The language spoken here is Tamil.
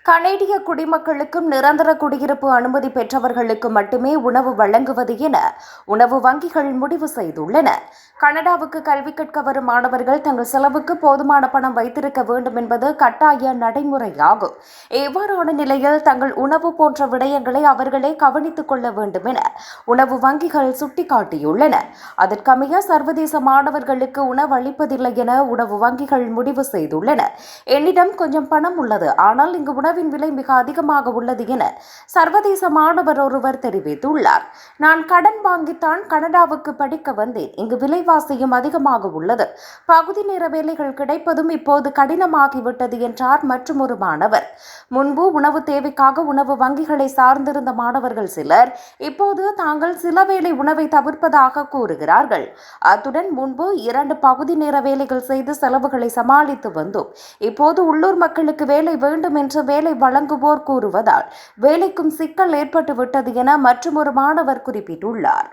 கனேடிய குடிமக்களுக்கும் நிரந்தர குடியிருப்பு அனுமதி பெற்றவர்களுக்கு மட்டுமே உணவு வழங்குவது என உணவு வங்கிகள் முடிவு செய்துள்ளன. கனடாவுக்கு கல்வி கற்க வரும் மாணவர்கள் தங்கள் செலவுக்கு போதுமான பணம் வைத்திருக்க வேண்டும் என்பது கட்டாய நடைமுறையாகும். இவ்வாறான நிலையில் தங்கள் உணவு போன்ற விடயங்களை அவர்களே கவனித்துக் கொள்ள வேண்டும் என உணவு வங்கிகள் சுட்டிக்காட்டியுள்ளன. அதற்கமைய சர்வதேச மாணவர்களுக்கு உணவு அளிப்பதில்லை என உணவு வங்கிகள் முடிவு செய்துள்ளன. என்னிடம் கொஞ்சம் பணம் உள்ளது, ஆனால் இங்கு உணவின் விலை மிக அதிகமாக உள்ளது என சர்வதேச மாணவர் ஒருவர் தெரிவித்துள்ளார். நான் கடன் வாங்கித்தான் கனடாவுக்கு படிக்க வந்தேன். இங்கு விலைவாசியும் அதிகமாக உள்ளது. பகுதி நேர வேலைகள் கிடைப்பதும் இப்போது கடினமாகிவிட்டது என்றார் மற்றும் ஒரு மாணவர். முன்பு உணவு தேவைக்காக உணவு வங்கிகளை சார்ந்திருந்த மாணவர்கள் சிலர் இப்போது தாங்கள் சில வேளை உணவை தவிர்ப்பதாக கூறுகிறார்கள். அத்துடன் முன்பு 2 பகுதி நேர வேலைகள் செய்து செலவுகளை சமாளித்து வந்தோம். இப்போது உள்ளூர் மக்களுக்கு வேலை வேண்டும் என்று வேலை வழங்குவோர் கூறுவதால் வேலைக்கும் சிக்கல் ஏற்பட்டுவிட்டது என மற்றும் ஒரு மாணவர் குறிப்பிட்டுள்ளார்.